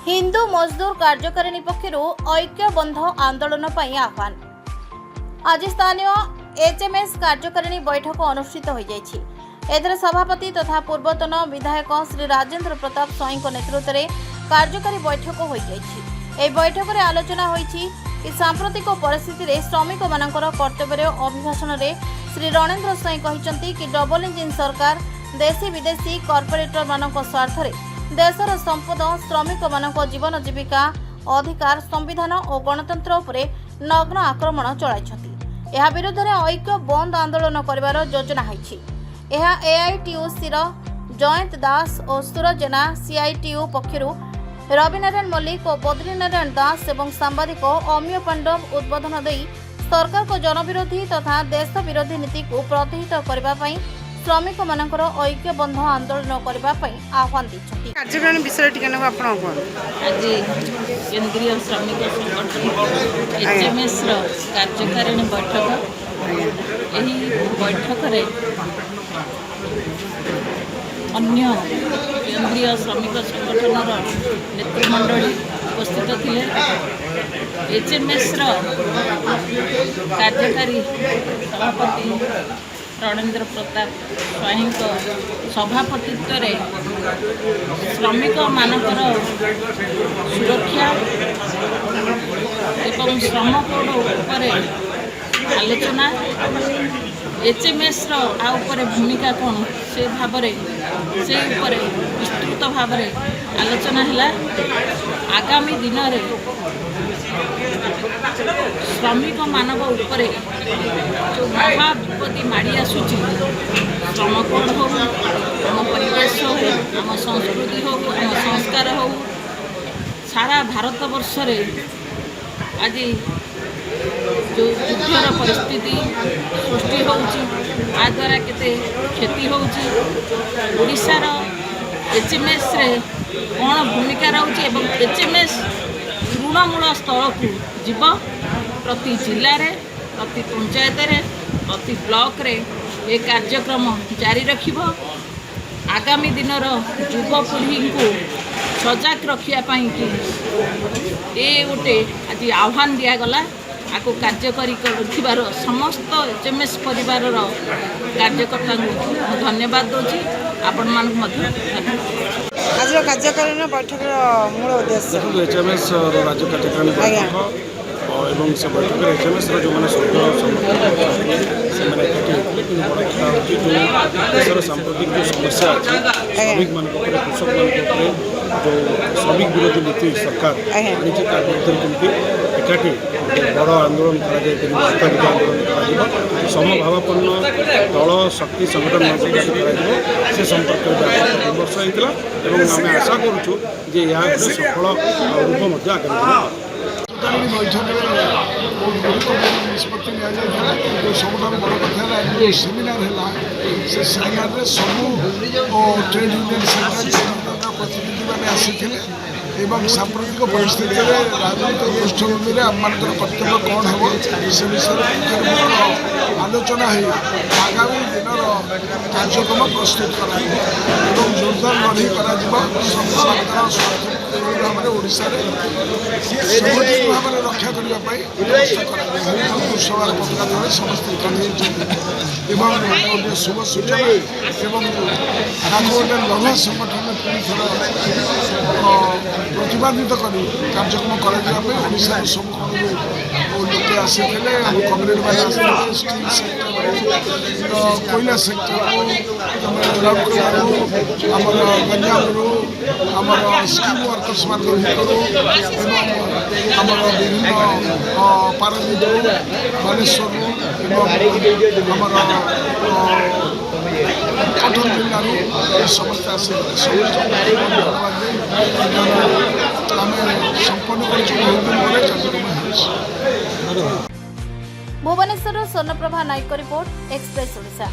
हिंदू मजदूर कार्यकारिणी पक्षरु ऐक्यबंध आंदोलन आह्वान। आज स्थानीय एचएमएस कार्यकारिणी बैठक अनुष्ठित हो जायछि। एथरे सभापति तथा पूर्वतन विधायक श्री राजेंद्र प्रताप स्वाई नेतृत्व में कार्यकारी बैठक हो जायछि। एही बैठक में आलोचना होईछि कि सांप्रतिक परिस्थिति रे श्रमिक मानकर कर्तव्य अभिभाषण में श्री रणेंद्र स्वाई कहिसंती कि डबल इंजिन सरकार देशी विदेशी कॉर्पोरेटर मानक स्वार्थ रे देशर संपद श्रमिक मानक जीवन जीविका अधिकार संविधान और गणतंत्र उपरे नग्न आक्रमण चलाइछथि। एहा विरुद्ध रे ऐक्य बंद आंदोलन करिवार योजना हैछि। एहा एआईटीयूसी रो जयंत दास और सूरज जेना, सीआईटीयू पक्षरु रविनारायण मल्लिक और बद्रीनारायण दास एवं सांबादिक अमीय पांडव उद्बोधन देई सरकार को जनविरोधी तथा देश विरोधी नीति को प्रतिहित करबा पई श्रमिक मानकर ऐक्यबंध आंदोलन करने आह्वान दी। कार्यक्रम विषय आज केंद्रीय श्रमिक संगठन एचएमएस कार्यकारिणी बैठक यही बैठक रे अन्य केंद्रीय श्रमिक संगठन नेतृमंडली उपस्थित थे। एचएमएस कार्यकारी सभापति रणेंद्र प्रताप स्वाई सभापतित्व श्रमिक मानकर सुरक्षा एवं श्रम कोड उपरे आलोचना एचएमएस आउपरे भूमिका कौन से भाव से विस्तृत भाव आलोचना है। आगामी दिन में श्रमिक मानव उपरे जो महा विपत्ति माड़ी आसूची श्रम कोड हो, आम परिवेश हो, आम संस्कृति हो, आम संस्कार हो, सारा भारत वर्ष रे आज जो युद्धर परिस्थिति सृष्टि होउची द्वारा केते क्षति होउची। ओडिशार एचएमएस रे कौन भूमिका रहउची एवं एचएमएस तृणमूल स्तर को जीव प्रति जिले में प्रति पंचायत रे प्रति ब्लॉक रे ये कार्यक्रम जारी रखिब। आगामी दिन युवपीढ़ी को सजग रखापी ये गोटे आज आह्वान दिगला। आपको कार्यकारी कर समस्त एचएमएस परिवार कार्यकर्ता को धन्यवाद दूची। आपण मान आज कार्यकारिणी बैठक मूल उद्देश्य एचएमएस राज्य कार्यकारिणी बैठक एवं से बैठक एचएमएस जो मैंने देशर सांप्रतिक जो समस्या अच्छी श्रमिक मान कृषक मान जो श्रमिक विरोधी नीति सरकार आनी एकाठी बड़ आंदोलन स्थगित आंदोलन समभावापन्न दल शक्ति संगठन से संपर्क में विमर्श होता है। आम आशा करुँ यह सफल रूप आगामी बैठक बहुत गुरुत्वपूर्ण निष्पत्ति नि सबुठ बड़ कथा जो सेमिनार है से सेमिनार सबू ट्रेड यूनियन सेक्टर प्रतिनिधि मैंने आसी एवं सांप्रतिक परिस्थिति में राजनीतिक पृष्ठभूमि में आम कर्तव्य कौन हम से विषय आलोचना है। आगामी दिन कार्यक्रम प्रस्तुत कर जोरदार लड़ाई कर ओडिशा संगठित भाव में रक्षा करने कृषक पताका तले समस्त एवं शुभ सूचना एवं गोटे लघु संगठन पुणी थर प्रतिपादित कर कार्यक्रम कर सब लोग आसी कम्युनिटी मैंने आस स्टील सेक्टर कोयला सेक्टर आमर गंजाम आमर स्किल वर्कर्स मान आमर विभिन्न पारादीप बालेश्वर आमर कठोर जिलू समस्त आस आम संपन्न कर भुवनेश्वर स्वर्णप्रभा नायक रिपोर्ट एक्सप्रेस ओडिशा।